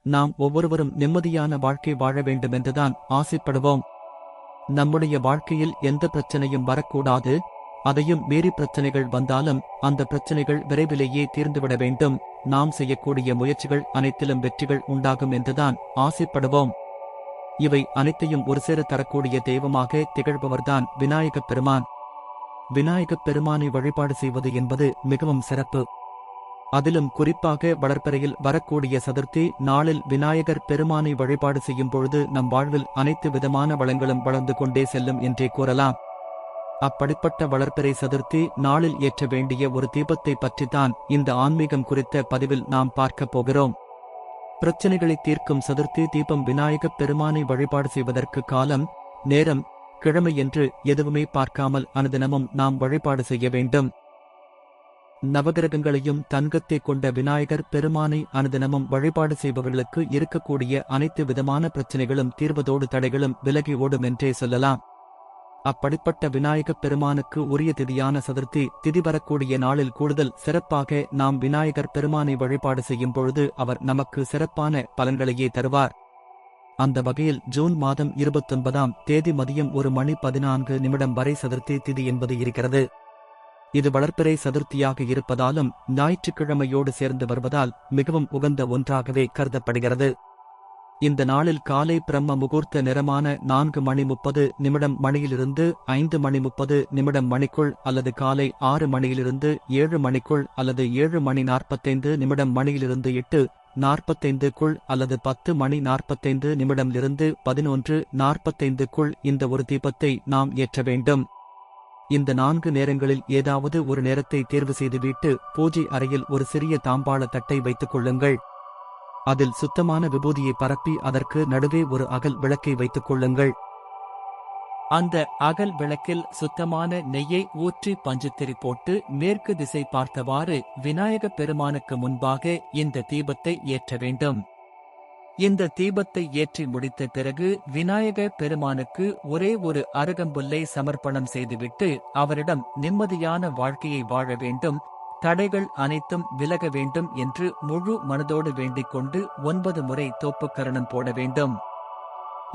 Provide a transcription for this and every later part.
நாம் ஒவ்வொருவரும் நிம்மதியான வாழ்க்கை வாழ வேண்டுமென்றுதான் ஆசைப்படுவோம். நம்முடைய வாழ்க்கையில் எந்த பிரச்சனையும் வரக்கூடாது. அதையும் மீறி பிரச்சனைகள் வந்தாலும் அந்த பிரச்சனைகள் விரைவிலேயே தீர்ந்துவிட வேண்டும். நாம் செய்யக்கூடிய முயற்சிகள் அனைத்திலும் வெற்றிகள் உண்டாகும் என்றுதான் ஆசைப்படுவோம். இவை அனைத்தையும் ஒருசேர தரக்கூடிய தெய்வமாக திகழ்பவர்தான் விநாயகப் பெருமான். விநாயகப் பெருமானை வழிபாடு செய்வது என்பது மிகவும் சிறப்பு. அதிலும் குறிப்பாக வளர்பிறையில் வரக்கூடிய சதுர்த்தி நாளில் விநாயகர் பெருமானை வழிபாடு செய்யும் பொழுது நம் வாழ்வில் அனைத்து விதமான வளங்களும் வளர்ந்து கொண்டே செல்லும் என்றே கூறலாம். அப்படிப்பட்ட வளர்பிறை சதுர்த்தி நாளில் ஏற்ற வேண்டிய ஒரு தீபத்தை பற்றித்தான் இந்த ஆன்மீகம் குறித்த பதிவில் நாம் பார்க்கப் போகிறோம். பிரச்சனைகளை தீர்க்கும் சதுர்த்தி தீபம். விநாயகப் பெருமானை வழிபாடு செய்வதற்கு காலம், நேரம், கிழமை என்று எதுவுமே பார்க்காமல் அனுதினமும் நாம் வழிபாடு செய்ய வேண்டும். நவகிரகங்களையும் தங்கத்தை கொண்ட விநாயகர் பெருமானை அனுதினமும் வழிபாடு செய்பவர்களுக்கு இருக்கக்கூடிய அனைத்து விதமான பிரச்சனைகளும் தீர்வதோடு தடைகளும் விலகி ஓடும் என்றே சொல்லலாம். அப்படிப்பட்ட விநாயகப் பெருமானுக்கு உரிய திதியான சதுர்த்தி திதி வரக்கூடிய நாளில் கூடுதல் சிறப்பாக நாம் விநாயகர் பெருமானை வழிபாடு செய்யும் பொழுது அவர் நமக்கு சிறப்பான பலன்களையே தருவார். அந்த வகையில் ஜூன் மாதம் 29ஆம் தேதி மதியம் 1:14 வரை சதுர்த்தி திதி என்பது இருக்கிறது. இது வளர்பிறை சதுர்த்தியாக இருப்பதாலும் ஞாயிற்றுக்கிழமையோடு சேர்ந்து வருவதால் மிகவும் உகந்த ஒன்றாகவே கருதப்படுகிறது. இந்த நாளில் காலை பிரம்ம முகூர்த்த நேரமான 4:30 மணியிலிருந்து 5:30 மணிக்குள் அல்லது காலை 6 மணியிலிருந்து 7 மணிக்குள் அல்லது 7:45 மணியிலிருந்து 8:45 அல்லது 10:45 11:45 இந்த ஒரு தீபத்தை நாம் ஏற்ற வேண்டும். இந்த 4 நேரங்களில் ஏதாவது ஒரு நேரத்தை தேர்வு செய்து வீட்டு பூஜை அறையில் ஒரு சிறிய தாம்பாள தட்டை வைத்துக் கொள்ளுங்கள். அதில் சுத்தமான விபூதியை பரப்பி அதற்கு நடுவே ஒரு அகல் விளக்கை வைத்துக் கொள்ளுங்கள். அந்த அகல் விளக்கில் சுத்தமான நெய்யை ஊற்றி பஞ்சுத்திரி போட்டு மேற்கு திசை பார்த்தவாறு விநாயகப் பெருமானுக்கு முன்பாக இந்த தீபத்தை ஏற்ற வேண்டும். இந்த தீபத்தை ஏற்றி முடித்த பிறகு விநாயக பெருமானுக்கு ஒரே ஒரு அருகம்புல்லை சமர்ப்பணம் செய்துவிட்டு அவரிடம் நிம்மதியான வாழ்க்கையை வாழ வேண்டும், தடைகள் அனைத்தும் விலக வேண்டும் என்று முழு மனதோடு வேண்டிக் கொண்டு 9 முறை தோப்புக்கரணம் போட வேண்டும்.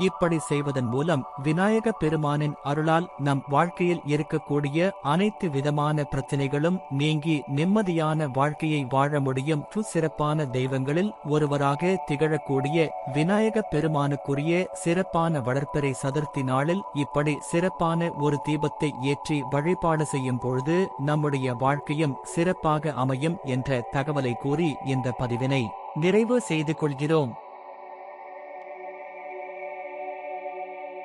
இப்படி செய்வதன் மூலம் விநாயக பெருமானின் அருளால் நம் வாழ்க்கையில் இருக்கக்கூடிய அனைத்து விதமான பிரச்சனைகளும் நீங்கி நிம்மதியான வாழ்க்கையை வாழ முடியும். சிறப்பான தெய்வங்களில் ஒருவராக திகழக்கூடிய விநாயக பெருமானுக்குரிய சிறப்பான வளர்பிறை சதுர்த்தி நாளில் இப்படி சிறப்பான ஒரு தீபத்தை ஏற்றி வழிபாடு செய்யும் பொழுது நம்முடைய வாழ்க்கையும் சிறப்பாக அமையும் என்ற தகவலை கூறி இந்த பதிவினை நிறைவு செய்து கொள்கிறோம்.